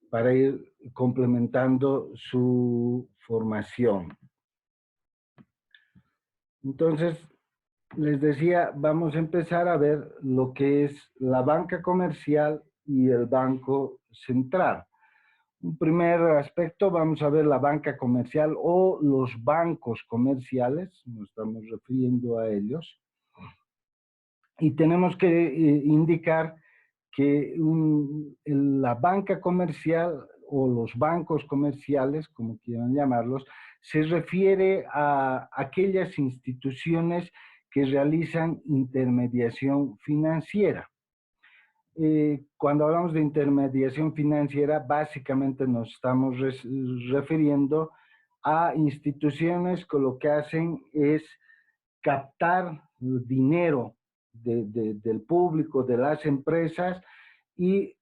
para ir complementando su formación. Entonces, les decía, vamos a empezar a ver lo que es la banca comercial y el Banco Central. Un primer aspecto, vamos a ver la banca comercial o los bancos comerciales, nos estamos refiriendo a ellos, y tenemos que indicar que la banca comercial o los bancos comerciales, como quieran llamarlos, se refiere a aquellas instituciones que realizan intermediación financiera. Cuando hablamos de intermediación financiera, básicamente nos estamos refiriendo a instituciones que lo que hacen es captar dinero del público, de las empresas, y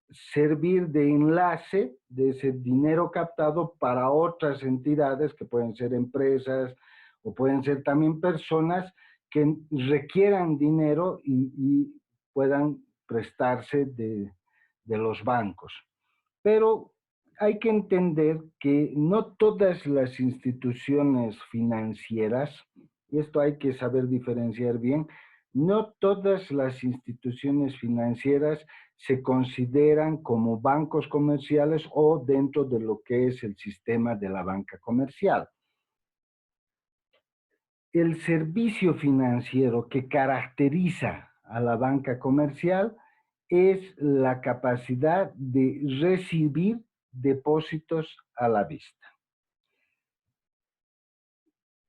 servir de enlace de ese dinero captado para otras entidades que pueden ser empresas o pueden ser también personas que requieran dinero y puedan prestarse de los bancos. Pero hay que entender que no todas las instituciones financieras, y esto hay que saber diferenciar bien, no todas las instituciones financieras se consideran como bancos comerciales o dentro de lo que es el sistema de la banca comercial. El servicio financiero que caracteriza a la banca comercial es la capacidad de recibir depósitos a la vista.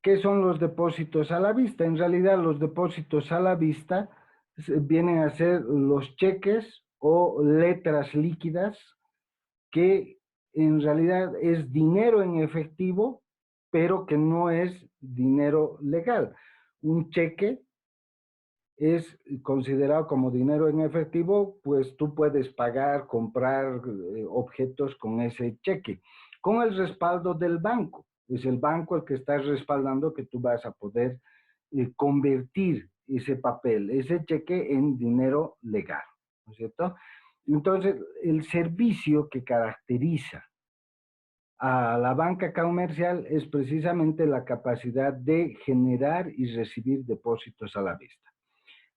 ¿Qué son los depósitos a la vista? En realidad los depósitos a la vista vienen a ser los cheques o letras líquidas que en realidad es dinero en efectivo, pero que no es dinero legal. Un cheque es considerado como dinero en efectivo, pues tú puedes pagar, comprar objetos con ese cheque, con el respaldo del banco. Es el banco el que está respaldando que tú vas a poder convertir ese papel, ese cheque en dinero legal, ¿no es cierto? Entonces, el servicio que caracteriza a la banca comercial es precisamente la capacidad de generar y recibir depósitos a la vista.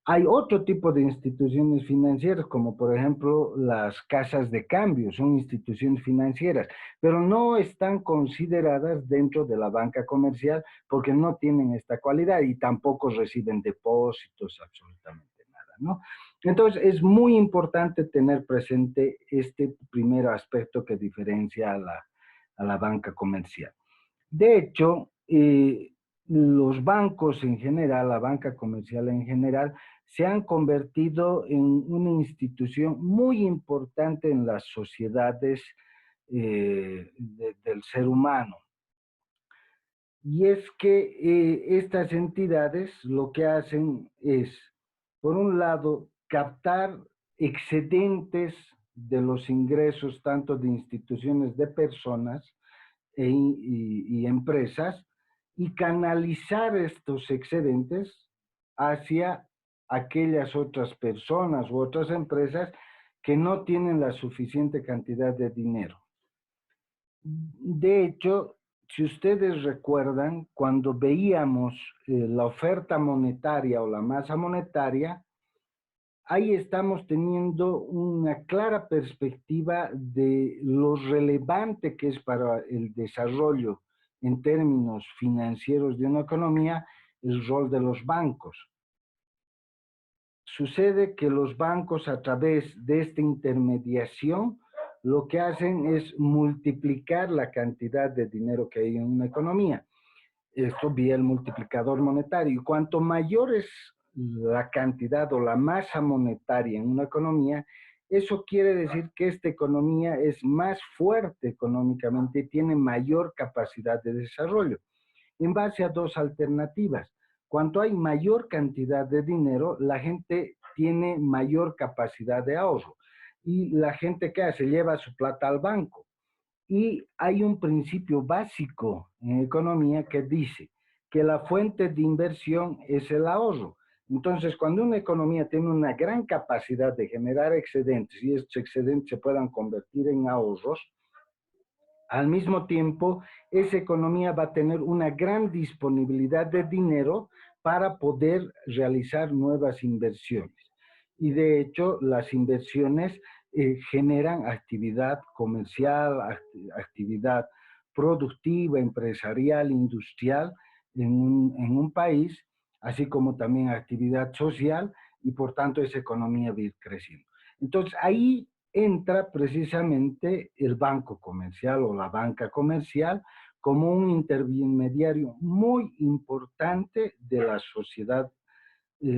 Hay otro tipo de instituciones financieras, como por ejemplo las casas de cambio, son instituciones financieras, pero no están consideradas dentro de la banca comercial porque no tienen esta cualidad y tampoco reciben depósitos, absolutamente nada, ¿no? Entonces es muy importante tener presente este primer aspecto que diferencia a la banca comercial. De hecho, los bancos en general, la banca comercial en general, se han convertido en una institución muy importante en las sociedades del ser humano. Y es que estas entidades lo que hacen es, por un lado, captar excedentes de los ingresos tanto de instituciones de personas y empresas y canalizar estos excedentes hacia aquellas otras personas u otras empresas que no tienen la suficiente cantidad de dinero. De hecho, si ustedes recuerdan, cuando veíamos la oferta monetaria o la masa monetaria, ahí estamos teniendo una clara perspectiva de lo relevante que es para el desarrollo en términos financieros de una economía el rol de los bancos. Sucede que los bancos a través de esta intermediación lo que hacen es multiplicar la cantidad de dinero que hay en una economía. Esto vía el multiplicador monetario. Y cuanto mayor es la cantidad o la masa monetaria en una economía, eso quiere decir que esta economía es más fuerte económicamente y tiene mayor capacidad de desarrollo. En base a dos alternativas. Cuanto hay mayor cantidad de dinero, la gente tiene mayor capacidad de ahorro. Y la gente, ¿qué hace? Lleva su plata al banco. Y hay un principio básico en economía que dice que la fuente de inversión es el ahorro. Entonces, cuando una economía tiene una gran capacidad de generar excedentes y estos excedentes se puedan convertir en ahorros, al mismo tiempo, esa economía va a tener una gran disponibilidad de dinero para poder realizar nuevas inversiones. Y de hecho, las inversiones generan actividad comercial, actividad productiva, empresarial, industrial en un país, así como también actividad social, y por tanto esa economía va a ir creciendo. Entonces, ahí entra precisamente el banco comercial o la banca comercial como un intermediario muy importante de la sociedad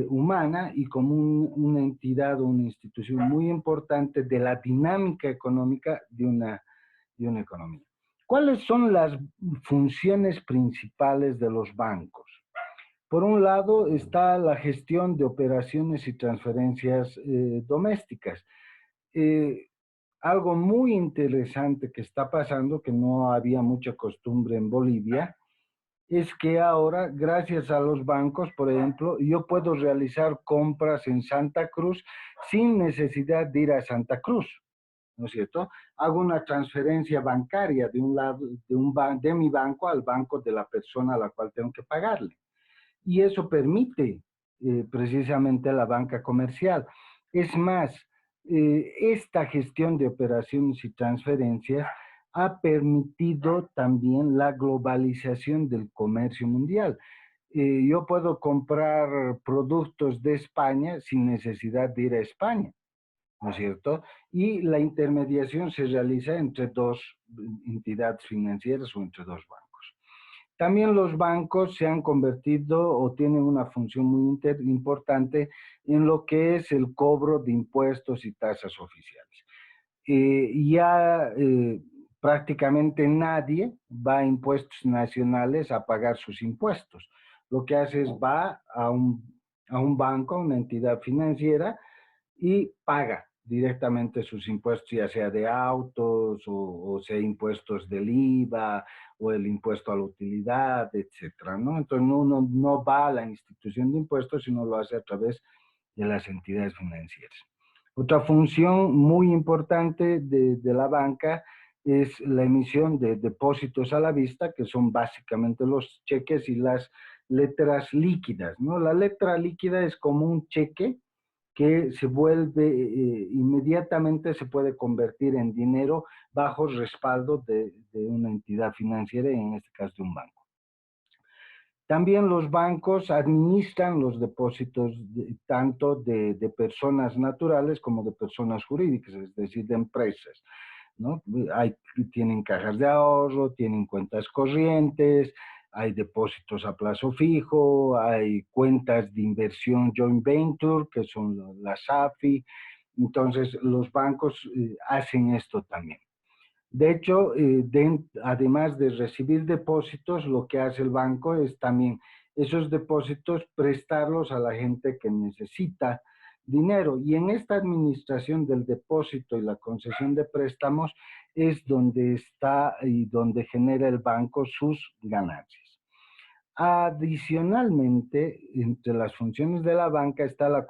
humana y como una entidad o una institución muy importante de la dinámica económica de una economía. ¿Cuáles son las funciones principales de los bancos? Por un lado está la gestión de operaciones y transferencias domésticas. Eh, Algo muy interesante que está pasando, que no había mucha costumbre en Bolivia, es que ahora, gracias a los bancos, por ejemplo, yo puedo realizar compras en Santa Cruz sin necesidad de ir a Santa Cruz, ¿no es cierto? Hago una transferencia bancaria de un lado, de mi banco al banco de la persona a la cual tengo que pagarle. Y eso permite precisamente la banca comercial. Es más, esta gestión de operaciones y transferencias ha permitido también la globalización del comercio mundial. Yo puedo comprar productos de España sin necesidad de ir a España, ¿no es cierto? Y la intermediación se realiza entre dos entidades financieras o entre dos bancos. También los bancos se han convertido o tienen una función muy importante en lo que es el cobro de impuestos y tasas oficiales. Ya prácticamente nadie va a impuestos nacionales a pagar sus impuestos. Lo que hace es va a un banco, a una entidad financiera, y paga directamente sus impuestos, ya sea de autos o sea impuestos del IVA o el impuesto a la utilidad, etcétera, ¿no? Entonces uno no va a la institución de impuestos, sino lo hace a través de las entidades financieras. Otra función muy importante de la banca es la emisión de depósitos a la vista, que son básicamente los cheques y las letras líquidas, ¿no? La letra líquida es como un cheque que se vuelve inmediatamente se puede convertir en dinero bajo respaldo de una entidad financiera y en este caso de un banco. También los bancos administran los depósitos tanto de personas naturales como de personas jurídicas, es decir, de empresas, ¿no? Tienen cajas de ahorro, tienen cuentas corrientes, hay depósitos a plazo fijo, hay cuentas de inversión joint venture, que son las AFI. Entonces, los bancos hacen esto también. De hecho, además de recibir depósitos, lo que hace el banco es también esos depósitos prestarlos a la gente que necesita dinero. Y en esta administración del depósito y la concesión de préstamos es donde está y donde genera el banco sus ganancias. Adicionalmente, entre las funciones de la banca está la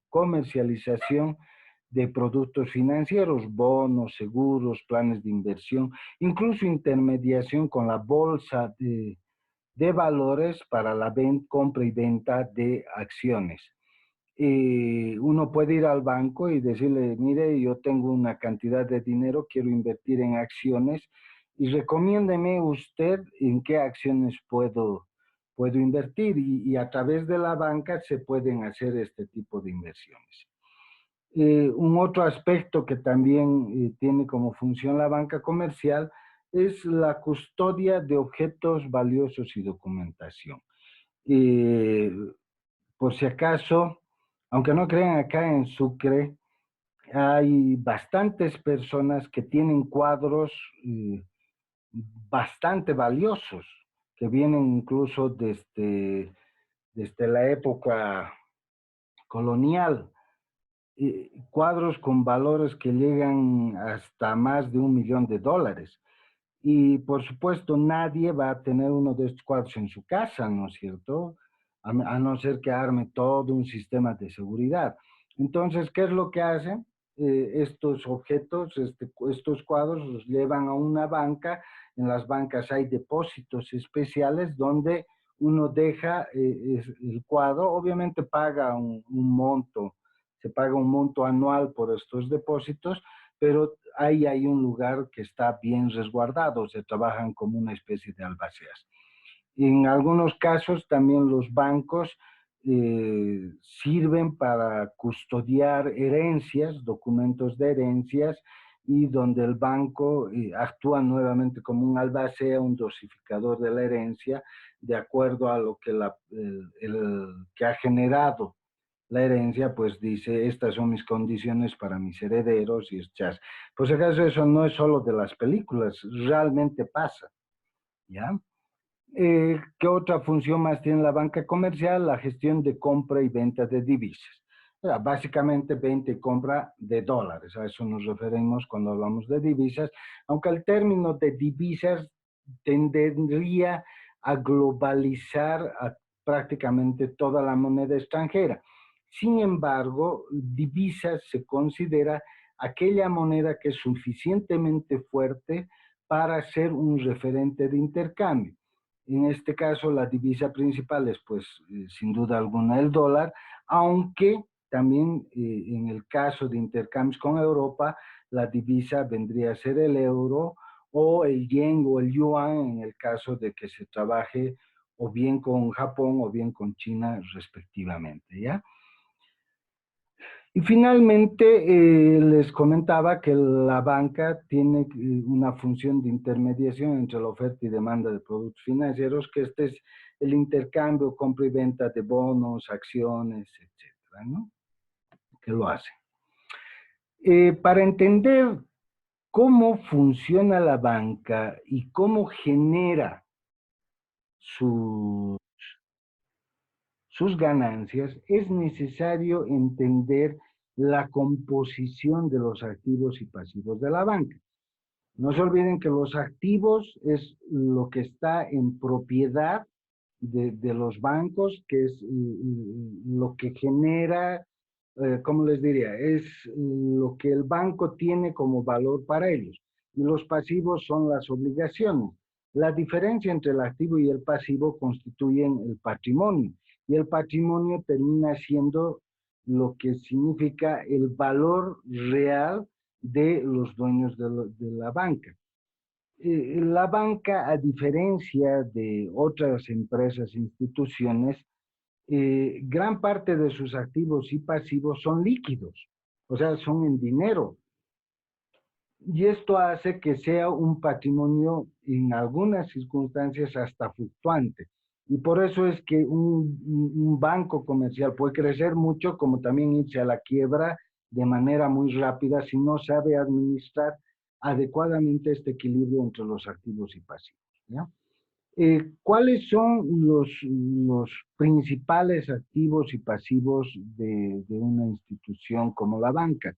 comercialización de productos financieros, bonos, seguros, planes de inversión, incluso intermediación con la bolsa de valores para la compra y venta de acciones. Uno puede ir al banco y decirle, mire, yo tengo una cantidad de dinero, quiero invertir en acciones y recomiéndeme usted en qué acciones puedo invertir y a través de la banca se pueden hacer este tipo de inversiones. Un otro aspecto que también tiene como función la banca comercial es la custodia de objetos valiosos y documentación. Eh, por si acaso, aunque no crean, acá en Sucre hay bastantes personas que tienen cuadros bastante valiosos, que vienen incluso desde la época colonial. Cuadros con valores que llegan hasta más de $1.000.000. Y por supuesto nadie va a tener uno de estos cuadros en su casa, ¿no es cierto? a no ser que arme todo un sistema de seguridad. Entonces, ¿qué es lo que hacen? Estos objetos, estos cuadros los llevan a una banca. En las bancas hay depósitos especiales donde uno deja el cuadro, obviamente paga un monto, se paga un monto anual por estos depósitos, pero ahí hay un lugar que está bien resguardado, se trabajan como una especie de albaceas. En algunos casos también los bancos sirven para custodiar herencias, documentos de herencias, y donde el banco actúa nuevamente como un albacea, un dosificador de la herencia, de acuerdo a lo que el que ha generado la herencia, pues dice, estas son mis condiciones para mis herederos y estas. Por si acaso, eso no es solo de las películas, realmente pasa, ¿ya? ¿Qué otra función más tiene la banca comercial? La gestión de compra y venta de divisas. O sea, básicamente venta y compra de dólares, a eso nos referimos cuando hablamos de divisas, aunque el término de divisas tendería a globalizar a prácticamente toda la moneda extranjera. Sin embargo, divisas se considera aquella moneda que es suficientemente fuerte para ser un referente de intercambio. En este caso, la divisa principal es, pues, sin duda alguna, el dólar, aunque también en el caso de intercambios con Europa, la divisa vendría a ser el euro o el yen o el yuan en el caso de que se trabaje o bien con Japón o bien con China respectivamente, ¿ya? Y finalmente, les comentaba que la banca tiene una función de intermediación entre la oferta y demanda de productos financieros, que este es el intercambio, compra y venta de bonos, acciones, etcétera, ¿no? Que lo hace. Para entender cómo funciona la banca y cómo genera sus ganancias, es necesario entender la composición de los activos y pasivos de la banca. No se olviden que los activos es lo que está en propiedad de los bancos, que es lo que genera, ¿cómo les diría? Es lo que el banco tiene como valor para ellos. Y los pasivos son las obligaciones. La diferencia entre el activo y el pasivo constituyen el patrimonio. Y el patrimonio termina siendo lo que significa el valor real de los dueños de la banca. La banca, a diferencia de otras empresas e instituciones, gran parte de sus activos y pasivos son líquidos, o sea, son en dinero. Y esto hace que sea un patrimonio en algunas circunstancias hasta fluctuante. Y por eso es que un banco comercial puede crecer mucho, como también irse a la quiebra de manera muy rápida si no sabe administrar adecuadamente este equilibrio entre los activos y pasivos, ¿ya? ¿Cuáles son los principales activos y pasivos de una institución como la banca?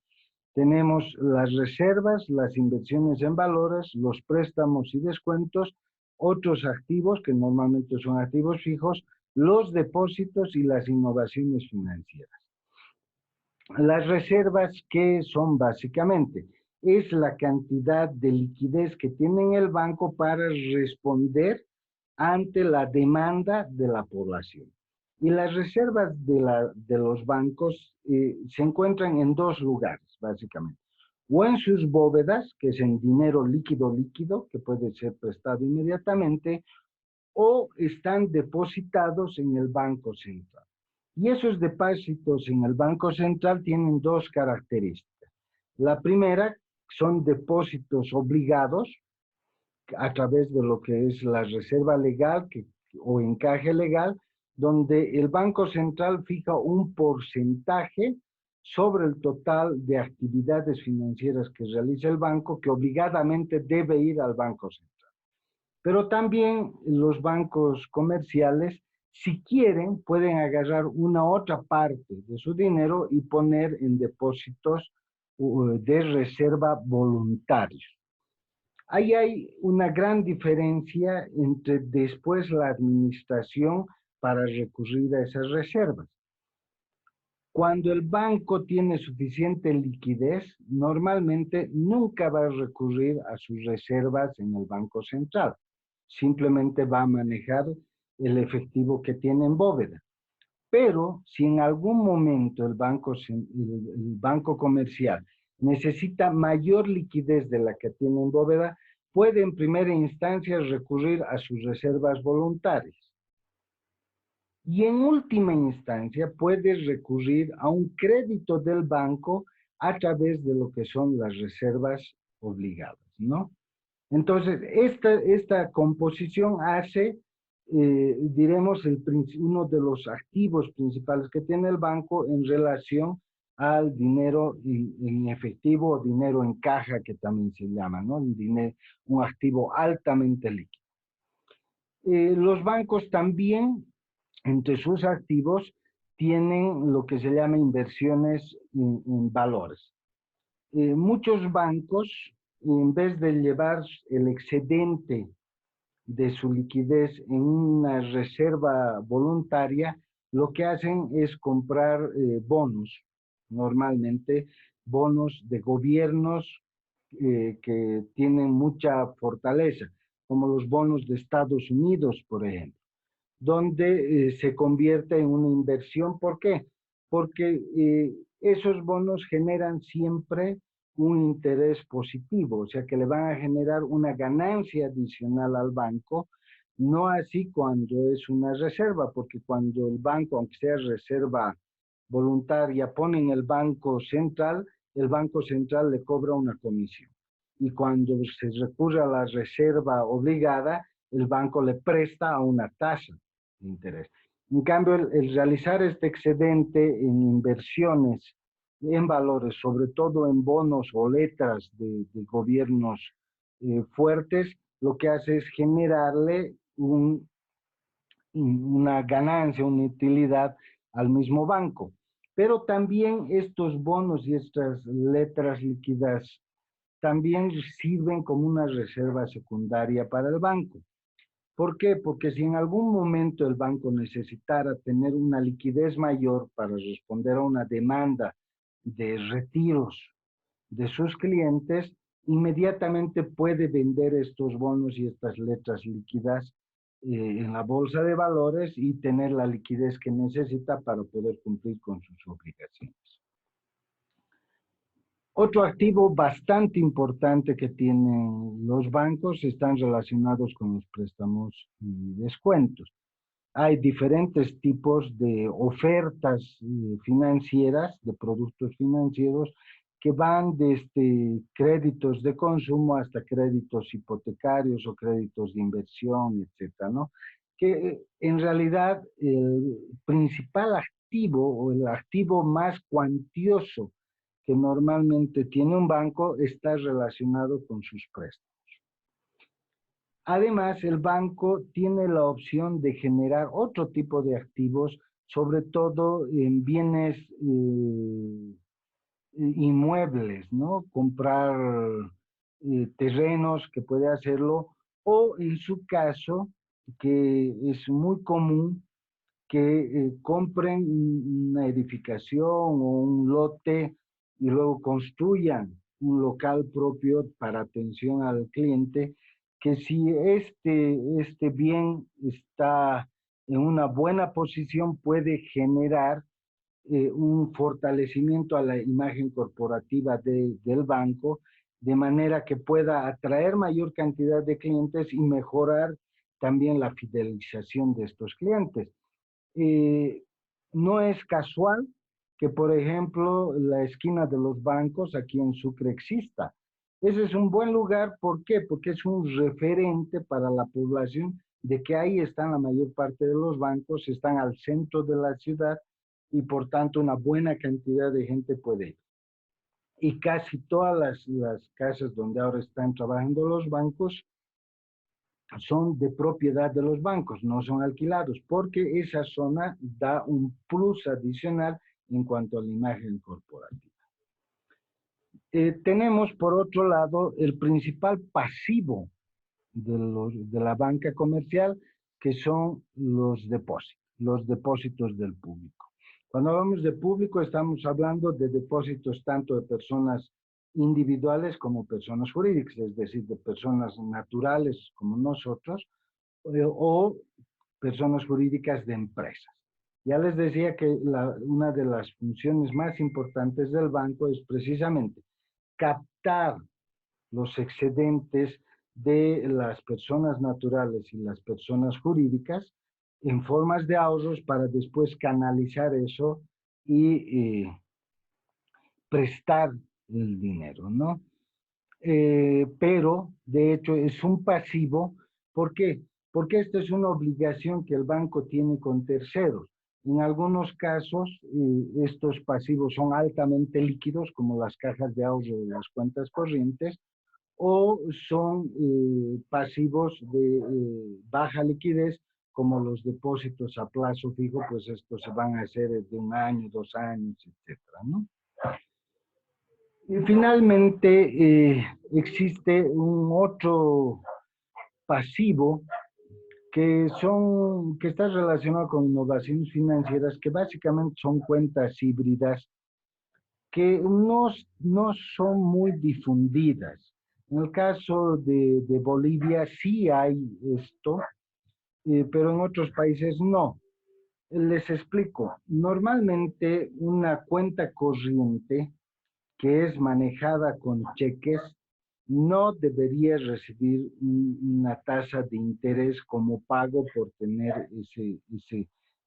Tenemos las reservas, las inversiones en valores, los préstamos y descuentos, otros activos que normalmente son activos fijos, los depósitos y las innovaciones financieras. Las reservas, ¿qué son básicamente? Es la cantidad de liquidez que tiene el banco para responder ante la demanda de la población. Y las reservas de los bancos se encuentran en dos lugares, básicamente. O en sus bóvedas, que es en dinero líquido, que puede ser prestado inmediatamente, o están depositados en el Banco Central. Y esos depósitos en el Banco Central tienen dos características. La primera son depósitos obligados a través de lo que es la reserva legal o encaje legal, donde el Banco Central fija un porcentaje sobre el total de actividades financieras que realiza el banco, que obligadamente debe ir al Banco Central. Pero también los bancos comerciales, si quieren, pueden agarrar una otra parte de su dinero y poner en depósitos de reserva voluntarios. Ahí hay una gran diferencia entre después la administración para recurrir a esas reservas. Cuando el banco tiene suficiente liquidez, normalmente nunca va a recurrir a sus reservas en el Banco Central. Simplemente va a manejar el efectivo que tiene en bóveda. Pero si en algún momento el banco comercial necesita mayor liquidez de la que tiene en bóveda, puede en primera instancia recurrir a sus reservas voluntarias. Y en última instancia puede recurrir a un crédito del banco a través de lo que son las reservas obligadas, ¿no? Entonces, esta composición hace, diremos, uno de los activos principales que tiene el banco en relación al dinero en efectivo o dinero en caja, que también se llama, ¿no? Un activo altamente líquido. Los bancos también, entre sus activos, tienen lo que se llama inversiones en valores. Muchos bancos, en vez de llevar el excedente de su liquidez en una reserva voluntaria, lo que hacen es comprar bonos, normalmente bonos de gobiernos que tienen mucha fortaleza, como los bonos de Estados Unidos, por ejemplo, donde se convierte en una inversión. ¿Por qué? Porque esos bonos generan siempre un interés positivo, o sea que le van a generar una ganancia adicional al banco, no así cuando es una reserva, porque cuando el banco, aunque sea reserva voluntaria, pone en el Banco Central le cobra una comisión. Y cuando se recurre a la reserva obligada, el banco le presta a una tasa de interés. En cambio, el realizar este excedente en inversiones en valores, sobre todo en bonos o letras de gobiernos fuertes, lo que hace es generarle una ganancia, una utilidad al mismo banco. Pero también estos bonos y estas letras líquidas también sirven como una reserva secundaria para el banco. ¿Por qué? Porque si en algún momento el banco necesitara tener una liquidez mayor para responder a una demanda de retiros de sus clientes, inmediatamente puede vender estos bonos y estas letras líquidas en la bolsa de valores y tener la liquidez que necesita para poder cumplir con sus obligaciones. Otro activo bastante importante que tienen los bancos están relacionados con los préstamos y descuentos. Hay diferentes tipos de ofertas financieras, de productos financieros, que van desde créditos de consumo hasta créditos hipotecarios o créditos de inversión, etcétera, ¿no? Que en realidad el principal activo o el activo más cuantioso que normalmente tiene un banco está relacionado con sus préstamos. Además, el banco tiene la opción de generar otro tipo de activos, sobre todo en bienes inmuebles, ¿no? Comprar terrenos, que puede hacerlo, o en su caso, que es muy común, que compren una edificación o un lote y luego construyan un local propio para atención al cliente, que si este bien está en una buena posición, puede generar un fortalecimiento a la imagen corporativa del banco, de manera que pueda atraer mayor cantidad de clientes y mejorar también la fidelización de estos clientes. No es casual que, por ejemplo, la esquina de los bancos aquí en Sucre exista. Ese es un buen lugar, ¿por qué? Porque es un referente para la población de que ahí están la mayor parte de los bancos, están al centro de la ciudad y por tanto una buena cantidad de gente puede ir. Y casi todas las casas donde ahora están trabajando los bancos son de propiedad de los bancos, no son alquilados, porque esa zona da un plus adicional en cuanto a la imagen corporativa. Tenemos, por otro lado, el principal pasivo de la banca comercial, que son los depósitos, los depósitos del público. Cuando hablamos de público, estamos hablando de depósitos tanto de personas individuales como personas jurídicas, es decir, de personas naturales como nosotros o personas jurídicas de empresas. Ya les decía que una de las funciones más importantes del banco es precisamente captar los excedentes de las personas naturales y las personas jurídicas en formas de ahorros para después canalizar eso y prestar el dinero, ¿no? Pero de hecho es un pasivo. ¿Por qué? Porque esta es una obligación que el banco tiene con terceros. En algunos casos, estos pasivos son altamente líquidos, como las cajas de ahorro o las cuentas corrientes, o son pasivos de baja liquidez, como los depósitos a plazo fijo, pues estos se van a hacer de 1 año, 2 años, etcétera, ¿no? Y finalmente, existe un otro pasivo que está relacionado con innovaciones financieras, que básicamente son cuentas híbridas que no son muy difundidas. En el caso de Bolivia sí hay esto, pero en otros países no. Les explico. Normalmente una cuenta corriente que es manejada con cheques no debería recibir una tasa de interés como pago por tener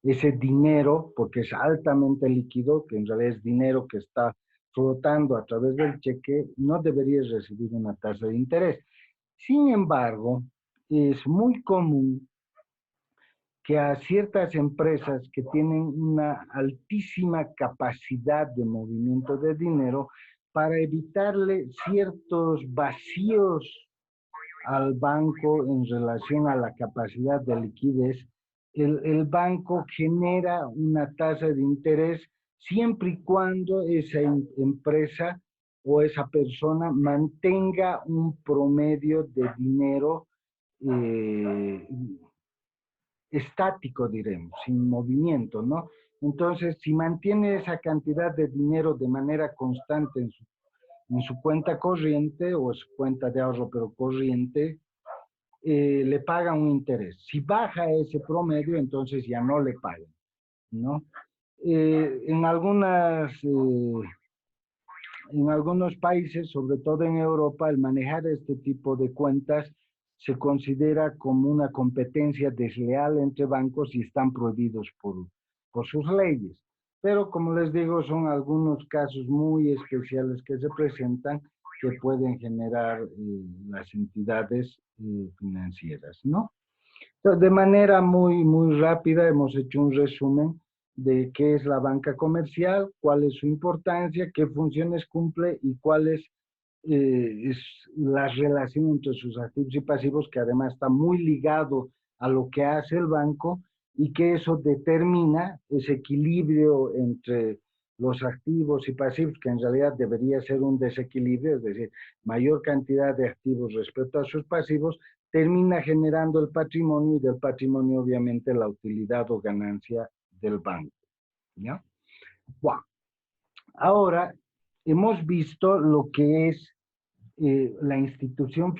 ese dinero, porque es altamente líquido, que en realidad es dinero que está flotando a través del cheque, no debería recibir una tasa de interés. Sin embargo, es muy común que a ciertas empresas que tienen una altísima capacidad de movimiento de dinero, para evitarle ciertos vacíos al banco en relación a la capacidad de liquidez, el banco genera una tasa de interés siempre y cuando esa empresa o esa persona mantenga un promedio de dinero estático, diremos, sin movimiento, ¿no? Entonces, si mantiene esa cantidad de dinero de manera constante en su cuenta corriente o su cuenta de ahorro, pero corriente, le pagan un interés. Si baja ese promedio, entonces ya no le pagan, ¿no? En algunos países, sobre todo en Europa, el manejar este tipo de cuentas se considera como una competencia desleal entre bancos y están prohibidos por sus leyes. Pero como les digo, son algunos casos muy especiales que se presentan que pueden generar las entidades financieras, ¿no? Entonces, de manera muy rápida hemos hecho un resumen de qué es la banca comercial, cuál es su importancia, qué funciones cumple y cuál es la relación entre sus activos y pasivos, que además está muy ligado a lo que hace el banco y que eso determina ese equilibrio entre los activos y pasivos, que en realidad debería ser un desequilibrio, es decir, mayor cantidad de activos respecto a sus pasivos, termina generando el patrimonio y del patrimonio obviamente la utilidad o ganancia del banco, ¿ya? Wow. Ahora hemos visto lo que es las instituciones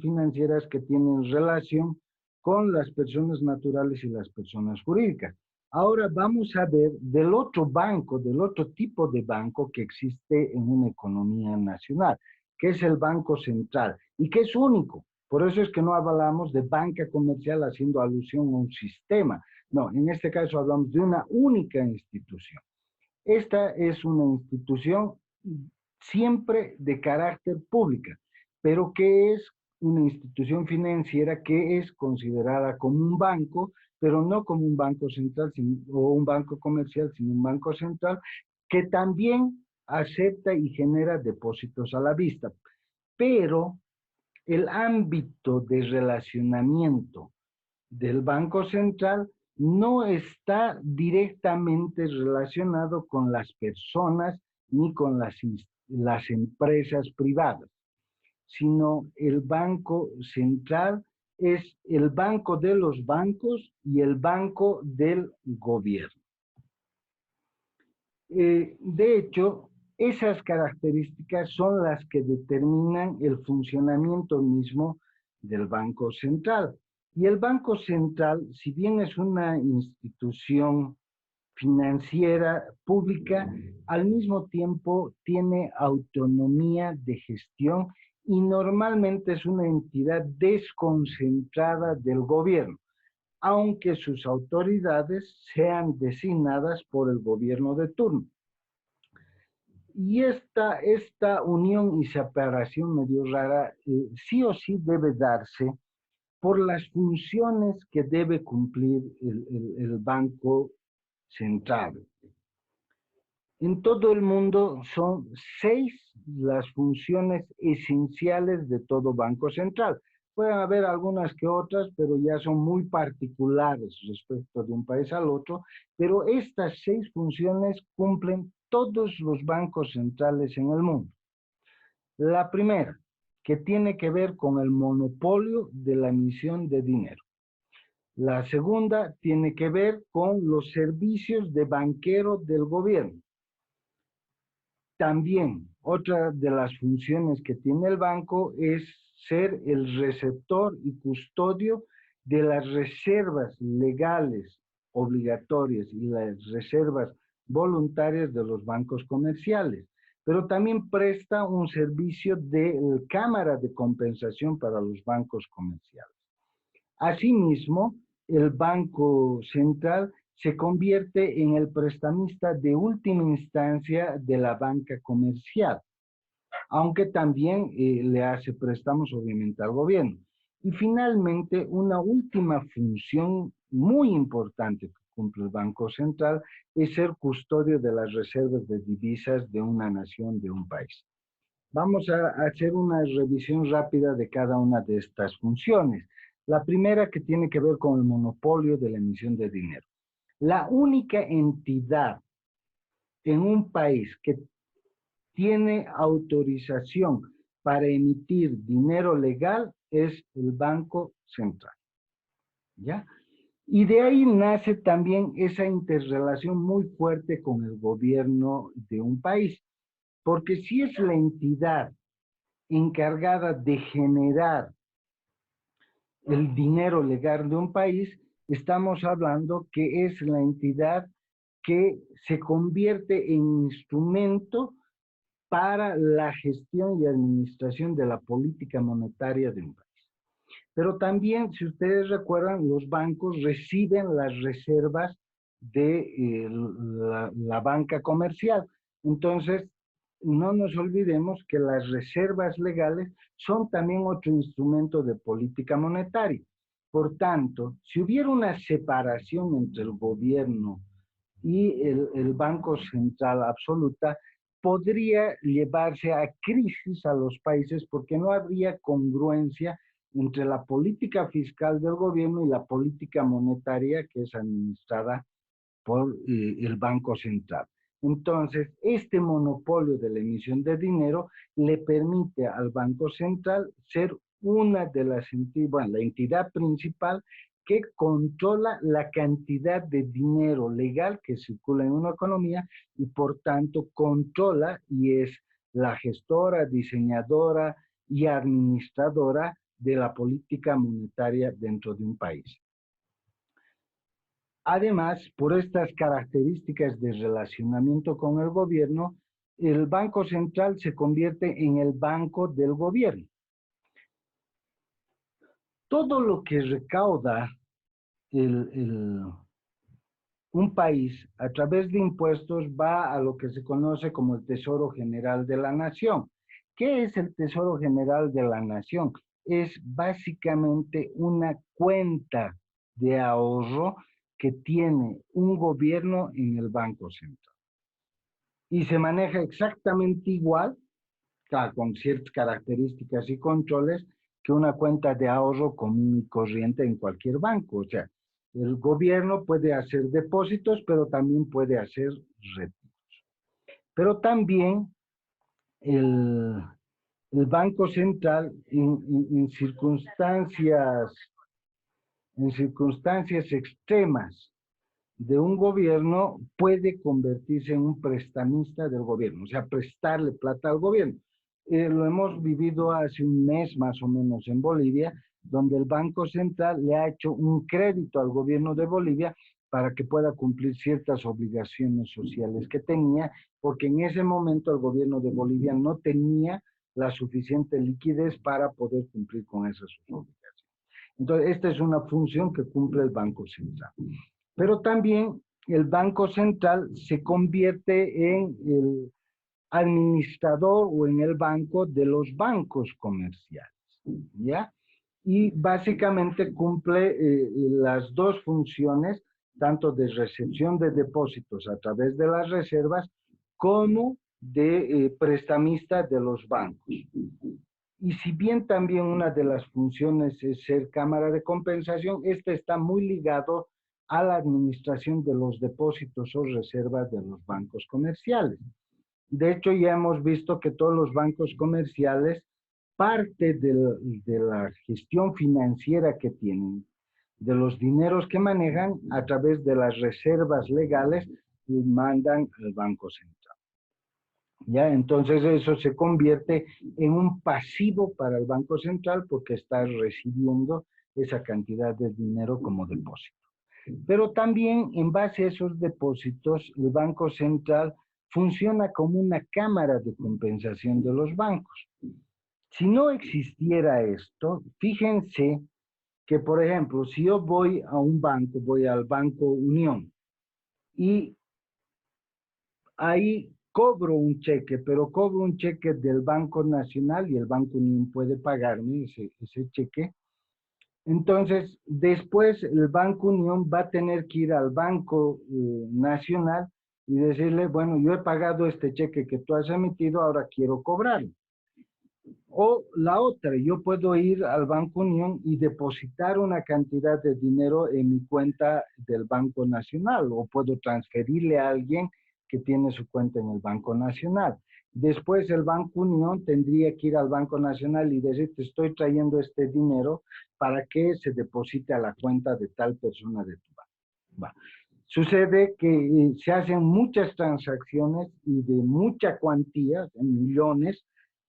financieras que tienen relación con las personas naturales y las personas jurídicas. Ahora vamos a ver del otro banco, del otro tipo de banco que existe en una economía nacional, que es el Banco Central y que es único. Por eso es que no hablamos de banca comercial haciendo alusión a un sistema. No, en este caso hablamos de una única institución. Esta es una institución siempre de carácter pública, pero que es una institución financiera que es considerada como un banco, pero no como un banco central o un banco comercial, sino un banco central que también acepta y genera depósitos a la vista. Pero el ámbito de relacionamiento del Banco Central no está directamente relacionado con las personas ni con las empresas privadas, sino el Banco Central es el banco de los bancos y el banco del gobierno. De hecho, esas características son las que determinan el funcionamiento mismo del Banco Central. Y el Banco Central, si bien es una institución financiera pública, al mismo tiempo tiene autonomía de gestión y normalmente es una entidad desconcentrada del gobierno, aunque sus autoridades sean designadas por el gobierno de turno. Y esta unión y separación medio rara sí o sí debe darse por las funciones que debe cumplir el Banco Central. En todo el mundo son 6 las funciones esenciales de todo Banco Central. Pueden haber algunas que otras, pero ya son muy particulares respecto de un país al otro, pero estas 6 funciones cumplen todos los bancos centrales en el mundo. La primera, que tiene que ver con el monopolio de la emisión de dinero. La segunda tiene que ver con los servicios de banquero del gobierno. También otra de las funciones que tiene el banco es ser el receptor y custodio de las reservas legales obligatorias y las reservas voluntarias de los bancos comerciales, pero también presta un servicio de cámara de compensación para los bancos comerciales. Asimismo, el Banco Central se convierte en el prestamista de última instancia de la banca comercial, aunque también le hace préstamos obviamente al gobierno. Y finalmente, una última función muy importante que cumple el Banco Central es ser custodio de las reservas de divisas de una nación, de un país. Vamos a hacer una revisión rápida de cada una de estas funciones. La primera, que tiene que ver con el monopolio de la emisión de dinero. La única entidad en un país que tiene autorización para emitir dinero legal es el Banco Central. ¿Ya? Y de ahí nace también esa interrelación muy fuerte con el gobierno de un país, porque si es la entidad encargada de generar el dinero legal de un país, estamos hablando que es la entidad que se convierte en instrumento para la gestión y administración de la política monetaria de un país. Pero también, si ustedes recuerdan, los bancos reciben las reservas de la banca comercial. Entonces, no nos olvidemos que las reservas legales son también otro instrumento de política monetaria. Por tanto, si hubiera una separación entre el gobierno y el Banco Central absoluta, podría llevarse a crisis a los países porque no habría congruencia entre la política fiscal del gobierno y la política monetaria que es administrada por el Banco Central. Entonces, este monopolio de la emisión de dinero le permite al Banco Central ser una de las entidades, bueno, la entidad principal que controla la cantidad de dinero legal que circula en una economía y por tanto controla y es la gestora, diseñadora y administradora de la política monetaria dentro de un país. Además, por estas características de relacionamiento con el gobierno, el Banco Central se convierte en el banco del gobierno. Todo lo que recauda un país a través de impuestos va a lo que se conoce como el Tesoro General de la Nación. ¿Qué es el Tesoro General de la Nación? Es básicamente una cuenta de ahorro que tiene un gobierno en el Banco Central. Y se maneja exactamente igual, claro, con ciertas características y controles, que una cuenta de ahorro común y corriente en cualquier banco. O sea, el gobierno puede hacer depósitos, pero también puede hacer retiros. Pero también el Banco Central en circunstancias extremas de un gobierno puede convertirse en un prestamista del gobierno, o sea, prestarle plata al gobierno. Lo hemos vivido hace un mes más o menos en Bolivia, donde el Banco Central le ha hecho un crédito al gobierno de Bolivia para que pueda cumplir ciertas obligaciones sociales que tenía, porque en ese momento el gobierno de Bolivia no tenía la suficiente liquidez para poder cumplir con esas obligaciones. Entonces, esta es una función que cumple el Banco Central. Pero también el Banco Central se convierte en el administrador o en el banco de los bancos comerciales, ¿ya? Y básicamente cumple las dos funciones, tanto de recepción de depósitos a través de las reservas, como de prestamista de los bancos. Y si bien también una de las funciones es ser cámara de compensación, esta está muy ligado a la administración de los depósitos o reservas de los bancos comerciales. De hecho, ya hemos visto que todos los bancos comerciales, parte de la gestión financiera que tienen, de los dineros que manejan a través de las reservas legales, mandan al Banco Central. ¿Ya? Entonces eso se convierte en un pasivo para el Banco Central porque está recibiendo esa cantidad de dinero como depósito. Pero también en base a esos depósitos, el Banco Central funciona como una cámara de compensación de los bancos. Si no existiera esto, fíjense que, por ejemplo, si yo voy a un banco, voy al Banco Unión, y ahí cobro un cheque, pero cobro un cheque del Banco Nacional y el Banco Unión puede pagarme ese cheque. Entonces, después el Banco Unión va a tener que ir al Banco Nacional y decirle, bueno, yo he pagado este cheque que tú has emitido, ahora quiero cobrarlo. O la otra, yo puedo ir al Banco Unión y depositar una cantidad de dinero en mi cuenta del Banco Nacional, o puedo transferirle a alguien que tiene su cuenta en el Banco Nacional. Después el Banco Unión tendría que ir al Banco Nacional y decir, te estoy trayendo este dinero para que se deposite a la cuenta de tal persona de tu banco. Va. Sucede que se hacen muchas transacciones y de mucha cuantía, en millones,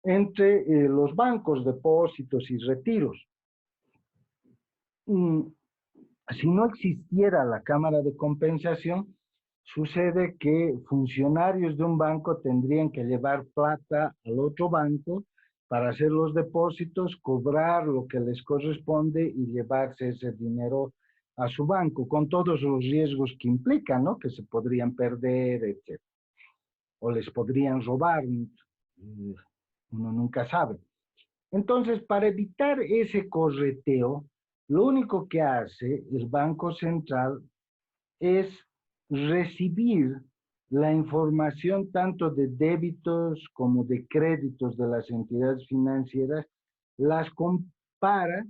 entre los bancos, depósitos y retiros. Si no existiera la Cámara de Compensación, sucede que funcionarios de un banco tendrían que llevar plata al otro banco para hacer los depósitos, cobrar lo que les corresponde y llevarse ese dinero a su banco, con todos los riesgos que implica, ¿no? Que se podrían perder, etc. O les podrían robar, uno nunca sabe. Entonces, para evitar ese correteo, lo único que hace el Banco Central es recibir la información tanto de débitos como de créditos de las entidades financieras, las compara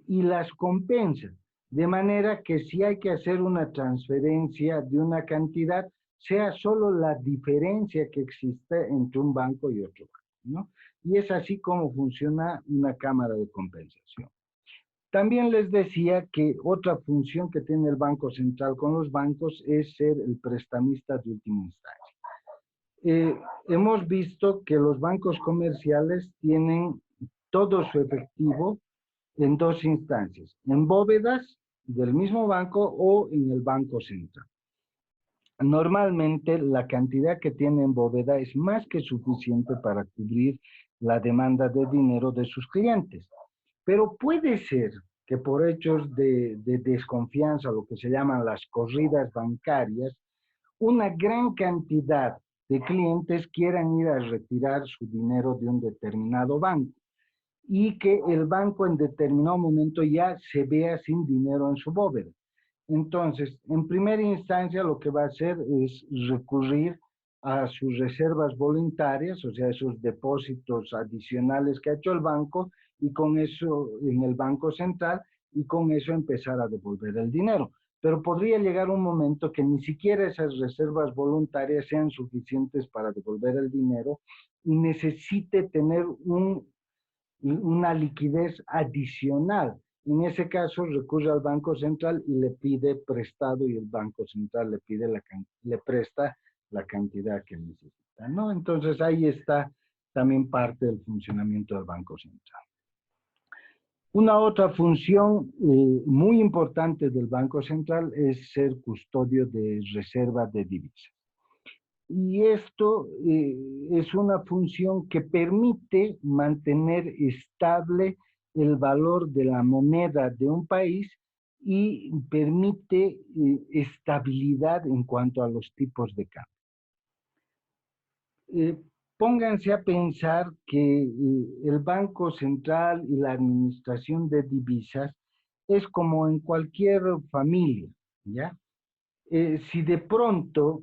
y las compensa. De manera que si hay que hacer una transferencia de una cantidad, sea solo la diferencia que existe entre un banco y otro banco, ¿no? Y es así como funciona una cámara de compensación. También les decía que otra función que tiene el Banco Central con los bancos es ser el prestamista de última instancia. Hemos visto que los bancos comerciales tienen todo su efectivo en dos instancias, en bóvedas del mismo banco o en el Banco Central. Normalmente la cantidad que tiene en bóveda es más que suficiente para cubrir la demanda de dinero de sus clientes. Pero puede ser que por hechos de desconfianza, lo que se llaman las corridas bancarias, una gran cantidad de clientes quieran ir a retirar su dinero de un determinado banco y que el banco en determinado momento ya se vea sin dinero en su bóveda. Entonces, en primera instancia, lo que va a hacer es recurrir a sus reservas voluntarias, o sea, esos depósitos adicionales que ha hecho el banco, y con eso en el Banco Central, y con eso empezar a devolver el dinero. Pero podría llegar un momento que ni siquiera esas reservas voluntarias sean suficientes para devolver el dinero, y necesite tener una liquidez adicional. En ese caso recurre al Banco Central y le pide prestado y el Banco Central le presta la cantidad que necesita, ¿no? Entonces ahí está también parte del funcionamiento del Banco Central. Una otra función muy importante del Banco Central es ser custodio de reservas de divisas. Y esto es una función que permite mantener estable el valor de la moneda de un país y permite estabilidad en cuanto a los tipos de cambio. Pónganse a pensar que el Banco Central y la administración de divisas es como en cualquier familia, ¿ya? Si de pronto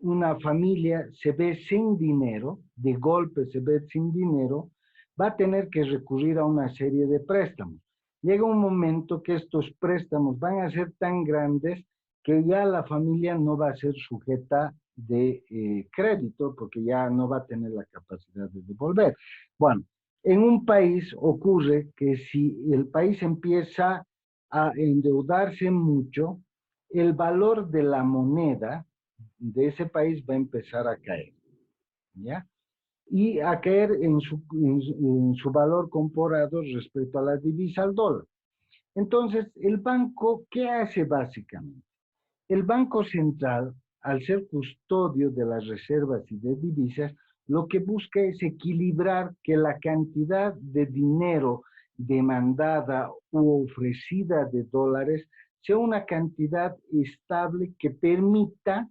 una familia se ve sin dinero, de golpe se ve sin dinero, va a tener que recurrir a una serie de préstamos. Llega un momento que estos préstamos van a ser tan grandes que ya la familia no va a ser sujeta de crédito porque ya no va a tener la capacidad de devolver. Bueno, en un país ocurre que si el país empieza a endeudarse mucho, el valor de la moneda de ese país va a empezar a caer, ¿ya? Y a caer en su valor comparado respecto a la divisa al dólar. Entonces, el banco, ¿qué hace básicamente? El Banco Central, al ser custodio de las reservas y de divisas, lo que busca es equilibrar que la cantidad de dinero demandada u ofrecida de dólares sea una cantidad estable que permita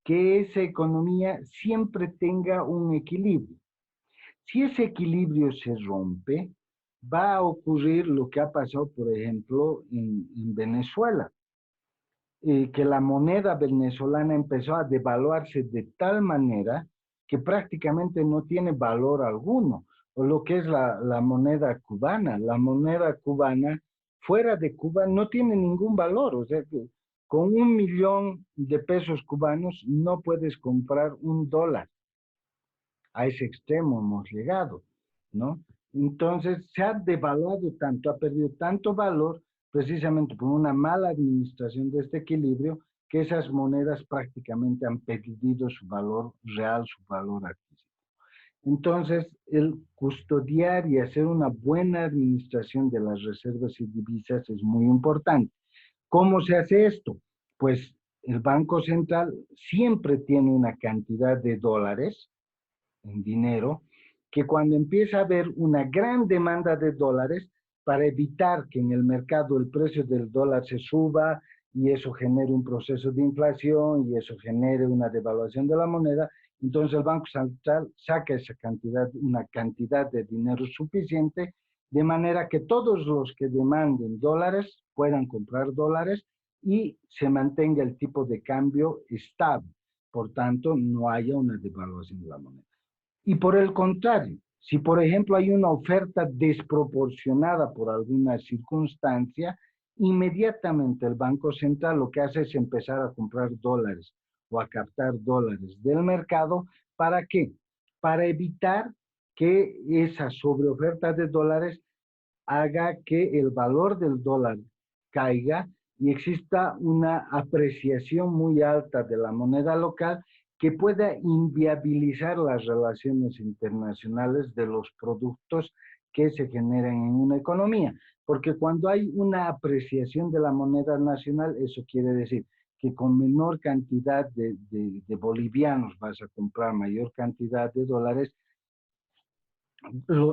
que esa economía siempre tenga un equilibrio. Si ese equilibrio se rompe, va a ocurrir lo que ha pasado, por ejemplo, en Venezuela, que la moneda venezolana empezó a devaluarse de tal manera que prácticamente no tiene valor alguno, o lo que es la moneda cubana. La moneda cubana fuera de Cuba no tiene ningún valor, o sea que con 1.000.000 de pesos cubanos no puedes comprar un dólar. A ese extremo hemos llegado, ¿no? Entonces se ha devaluado tanto, ha perdido tanto valor precisamente por una mala administración de este equilibrio que esas monedas prácticamente han perdido su valor real, su valor adquisitivo. Entonces, el custodiar y hacer una buena administración de las reservas y divisas es muy importante. ¿Cómo se hace esto? Pues el Banco Central siempre tiene una cantidad de dólares en dinero, que cuando empieza a haber una gran demanda de dólares, para evitar que en el mercado el precio del dólar se suba y eso genere un proceso de inflación y eso genere una devaluación de la moneda, entonces el Banco Central saca esa cantidad, una cantidad de dinero suficiente, de manera que todos los que demanden dólares puedan comprar dólares y se mantenga el tipo de cambio estable. Por tanto, no haya una devaluación de la moneda. Y por el contrario, si por ejemplo hay una oferta desproporcionada por alguna circunstancia, inmediatamente el Banco Central lo que hace es empezar a comprar dólares o a captar dólares del mercado. ¿Para qué? Para evitar que esa sobreoferta de dólares haga que el valor del dólar caiga y exista una apreciación muy alta de la moneda local que pueda inviabilizar las relaciones internacionales de los productos que se generan en una economía. Porque cuando hay una apreciación de la moneda nacional, eso quiere decir que con menor cantidad de bolivianos vas a comprar mayor cantidad de dólares.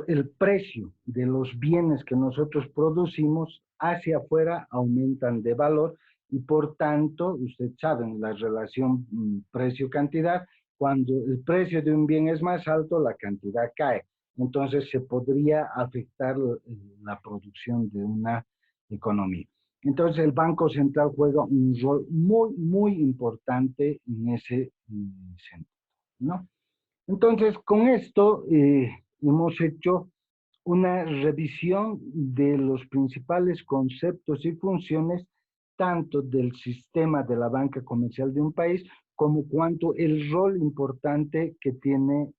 El precio de los bienes que nosotros producimos hacia afuera aumentan de valor y por tanto, ustedes saben, la relación precio-cantidad, cuando el precio de un bien es más alto, la cantidad cae. Entonces se podría afectar la producción de una economía. Entonces el Banco Central juega un rol muy, muy importante en ese sentido, ¿no? Entonces, con esto hemos hecho una revisión de los principales conceptos y funciones tanto del sistema de la banca comercial de un país como cuanto el rol importante que tiene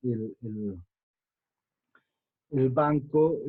el banco